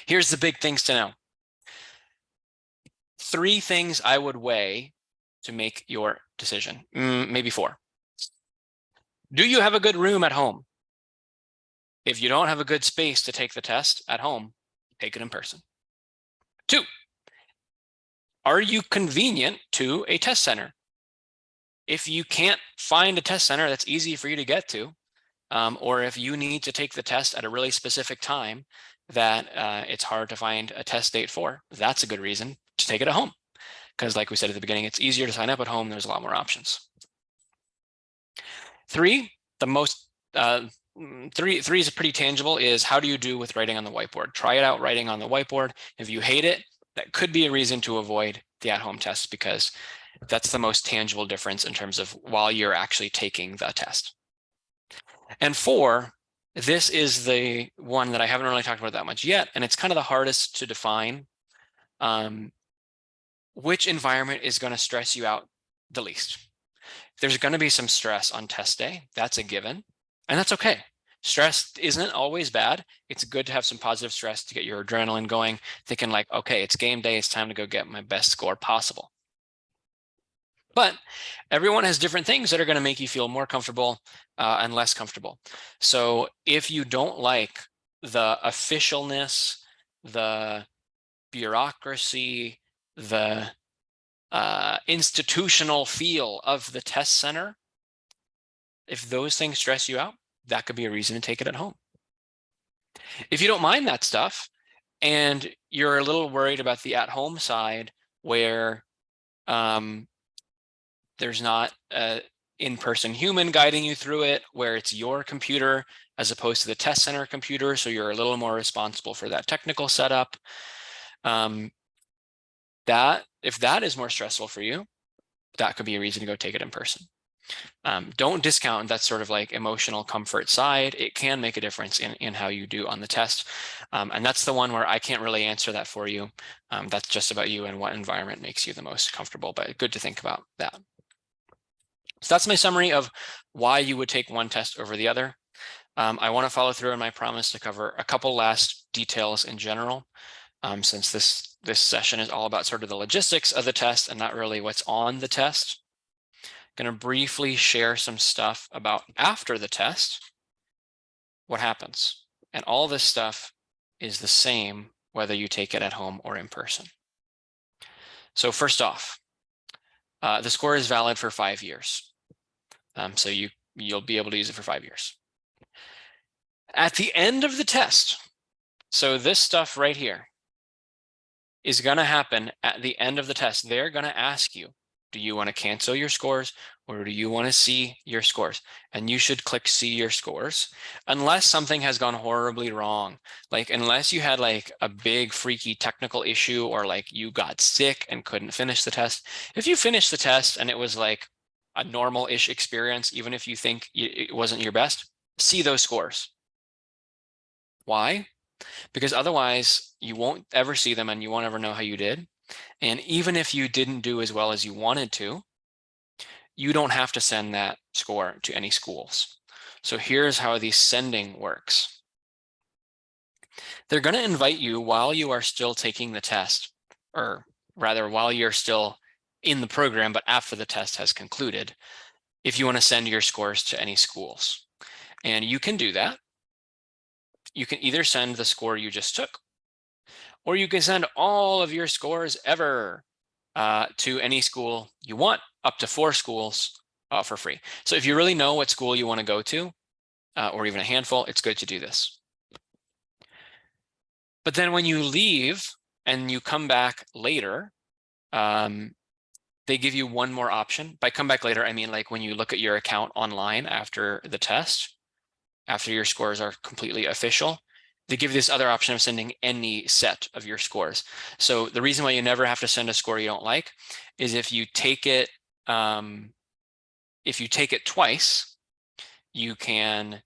Here's the big things to know. 3 things I would weigh to make your decision, maybe 4. Do you have a good room at home? If you don't have a good space to take the test at home, take it in person. 2, are you convenient to a test center? If you can't find a test center that's easy for you to get to, or if you need to take the test at a really specific time that it's hard to find a test date for, that's a good reason to take it at home. Because like we said at the beginning, it's easier to sign up at home. There's a lot more options. 3, the most, 3 is pretty tangible, is how do you do with writing on the whiteboard? Try it out writing on the whiteboard. If you hate it, that could be a reason to avoid the at-home test, because that's the most tangible difference in terms of while you're actually taking the test. And 4, this is the one that I haven't really talked about that much yet, and it's kind of the hardest to define. Which environment is going to stress you out the least? There's going to be some stress on test day. That's a given, and that's okay. Stress isn't always bad. It's good to have some positive stress to get your adrenaline going, thinking like, okay, it's game day. It's time to go get my best score possible. But everyone has different things that are going to make you feel more comfortable and less comfortable. So if you don't like the officialness, the bureaucracy, the institutional feel of the test center, if those things stress you out, that could be a reason to take it at home. If you don't mind that stuff and you're a little worried about the at-home side where there's not an in-person human guiding you through it, where it's your computer as opposed to the test center computer, so you're a little more responsible for that technical setup, if that is more stressful for you, that could be a reason to go take it in person. Don't discount that sort of like emotional comfort side. It can make a difference in how you do on the test. And that's the one where I can't really answer that for you. That's just about you and what environment makes you the most comfortable, but good to think about that. So that's my summary of why you would take one test over the other. I want to follow through on my promise to cover a couple last details in general, since this session is all about sort of the logistics of the test and not really what's on the test. Going to briefly share some stuff about after the test, what happens. And all this stuff is the same whether you take it at home or in person. So first off, the score is valid for 5 years. So you'll be able to use it for 5 years. At the end of the test, so this stuff right here is going to happen at the end of the test. They're going to ask you, do you want to cancel your scores or do you want to see your scores? And you should click see your scores unless something has gone horribly wrong. Like unless you had like a big freaky technical issue or like you got sick and couldn't finish the test. If you finished the test and it was like a normal-ish experience, even if you think it wasn't your best, see those scores. Why? Because otherwise you won't ever see them and you won't ever know how you did. And even if you didn't do as well as you wanted to, you don't have to send that score to any schools. So here's how the sending works. They're going to invite you while you are still taking the test, or rather while you're still in the program, but after the test has concluded, if you want to send your scores to any schools. And you can do that. You can either send the score you just took, or you can send all of your scores ever to any school you want, up to 4 schools for free. So if you really know what school you want to go to, or even a handful, it's good to do this. But then when you leave and you come back later, they give you one more option. By come back later, I mean like when you look at your account online after the test, after your scores are completely official, they give you this other option of sending any set of your scores. So the reason why you never have to send a score you don't like is if you take it twice, you can,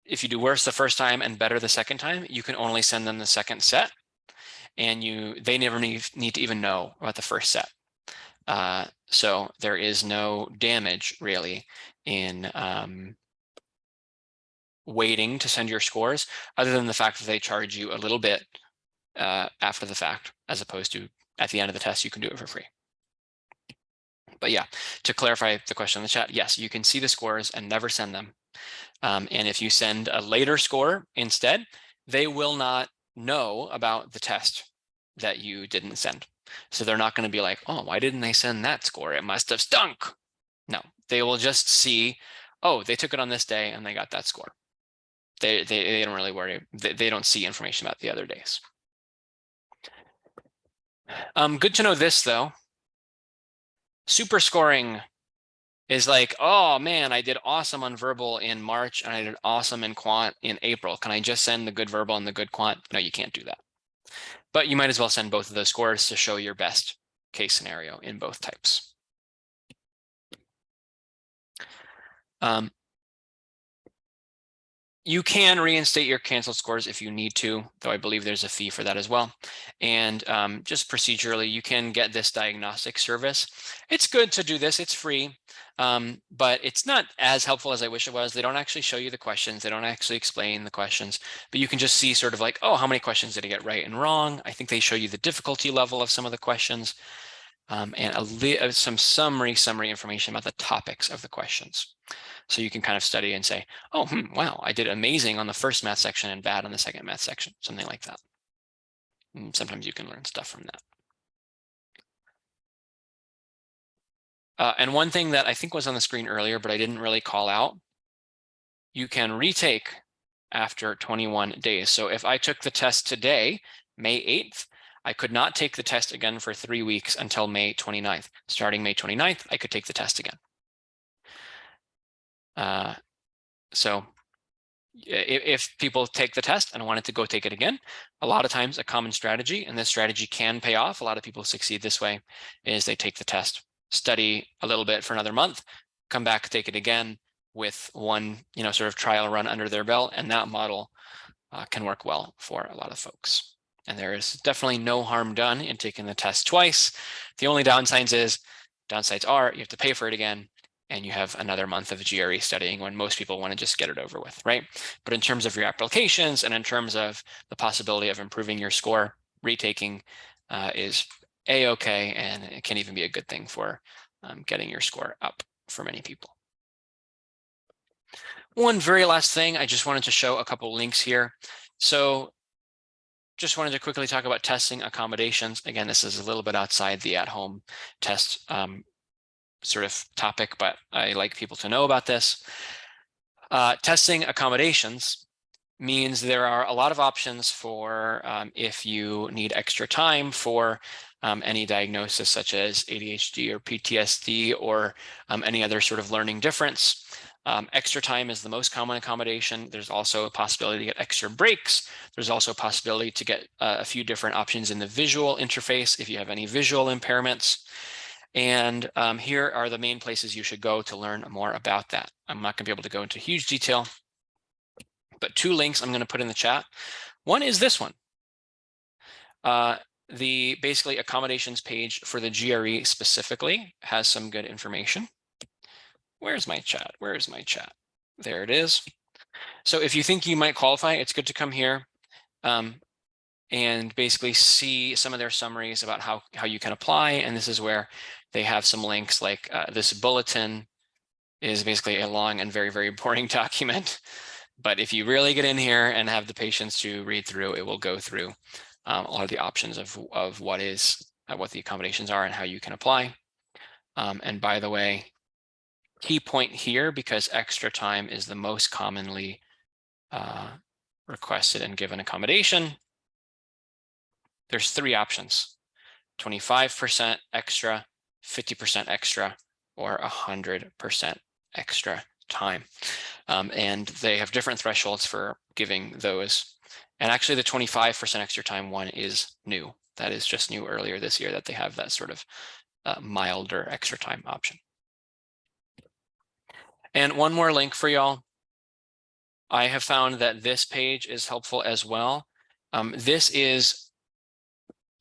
if you do worse the first time and better the second time, you can only send them the second set, and they never need to even know about the first set. So there is no damage really in waiting to send your scores, other than the fact that they charge you a little bit after the fact, as opposed to at the end of the test, you can do it for free. But yeah, to clarify the question in the chat, yes, you can see the scores and never send them. And if you send a later score instead, they will not know about the test that you didn't send. So they're not going to be like, oh, why didn't they send that score? It must have stunk. No, they will just see, oh, they took it on this day and they got that score. They don't really worry. They don't see information about the other days. Good to know this, though. Super scoring is like, oh man, I did awesome on verbal in March and I did awesome in quant in April. Can I just send the good verbal and the good quant? No, you can't do that. But you might as well send both of those scores to show your best case scenario in both types. You can reinstate your canceled scores if you need to, though I believe there's a fee for that as well. And just procedurally, you can get this diagnostic service. It's good to do this. It's free, but it's not as helpful as I wish it was. They don't actually show you the questions. They don't actually explain the questions, but you can just see sort of like, oh, how many questions did I get right and wrong? I think they show you the difficulty level of some of the questions, and some summary information about the topics of the questions. So you can kind of study and say, oh, wow, I did amazing on the first math section and bad on the second math section, something like that. And sometimes you can learn stuff from that. And one thing that I think was on the screen earlier, but I didn't really call out, you can retake after 21 days. So if I took the test today, May 8th, I could not take the test again for 3 weeks until May 29th. Starting May 29th, I could take the test again. So if people take the test and wanted to go take it again, a lot of times a common strategy, and this strategy can pay off, a lot of people succeed this way, is they take the test, study a little bit for another month, come back, take it again with one, sort of trial run under their belt, and that model can work well for a lot of folks. And there is definitely no harm done in taking the test twice. The only downsides are you have to pay for it again, and you have another month of GRE studying when most people want to just get it over with, right? But in terms of your applications and in terms of the possibility of improving your score, retaking is a-okay, and it can even be a good thing for getting your score up for many people. One very last thing, I just wanted to show a couple links here. So just wanted to quickly talk about testing accommodations. Again, this is a little bit outside the at-home test sort of topic, but I like people to know about this. Testing accommodations means there are a lot of options for if you need extra time for any diagnosis such as ADHD or PTSD or any other sort of learning difference. Extra time is the most common accommodation. There's also a possibility to get extra breaks. There's also a possibility to get a few different options in the visual interface if you have any visual impairments. And here are the main places you should go to learn more about that. I'm not going to be able to go into huge detail, but 2 links I'm going to put in the chat. One is this one. The basically accommodations page for the GRE specifically has some good information. Where's my chat? Where is my chat? There it is. So if you think you might qualify, it's good to come here and basically see some of their summaries about how you can apply. And this is where they have some links, like this bulletin is basically a long and very, very boring document. But if you really get in here and have the patience to read through, it will go through all of the options of what the accommodations are and how you can apply. And by the way, key point here, because extra time is the most commonly requested and given accommodation, there's 3 options: 25% extra, 50% extra, or 100% extra time. And they have different thresholds for giving those. And actually the 25% extra time one is new. That is just new earlier this year, that they have that sort of milder extra time option. And one more link for y'all. I have found that this page is helpful as well. This is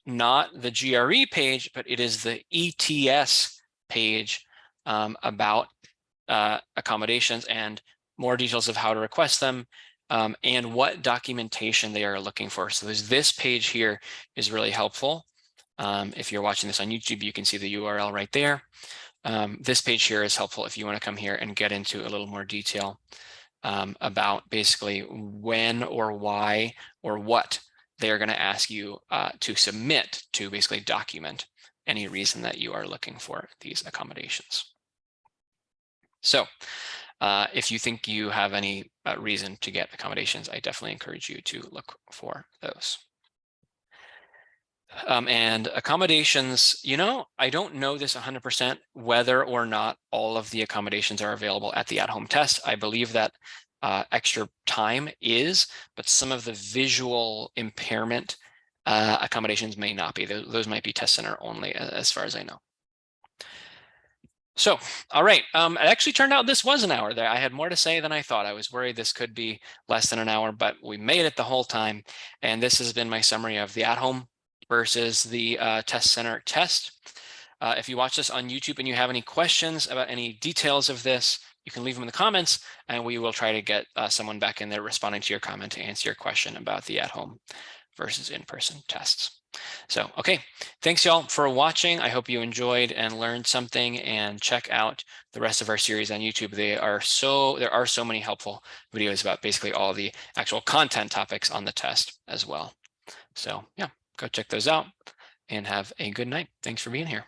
not the GRE page, but it is the ETS page about accommodations and more details of how to request them and what documentation they are looking for. So this page here is really helpful. If you're watching this on YouTube, you can see the URL right there. This page here is helpful if you want to come here and get into a little more detail about basically when or why or what they're going to ask you to submit to basically document any reason that you are looking for these accommodations. So if you think you have any reason to get accommodations, I definitely encourage you to look for those. And accommodations, I don't know this 100% whether or not all of the accommodations are available at the at-home test. I believe that extra time is, but some of the visual impairment accommodations may not be. Those might be test center only, as far as I know. So, all right, it actually turned out this was an hour there. I had more to say than I thought. I was worried this could be less than an hour, but we made it the whole time. And this has been my summary of the at-home versus the test center test. If you watch this on YouTube and you have any questions about any details of this, you can leave them in the comments and we will try to get someone back in there responding to your comment to answer your question about the at-home versus in-person tests. So, okay, thanks y'all for watching. I hope you enjoyed and learned something, and check out the rest of our series on YouTube. There are so many helpful videos about basically all the actual content topics on the test as well. So yeah, go check those out and have a good night. Thanks for being here.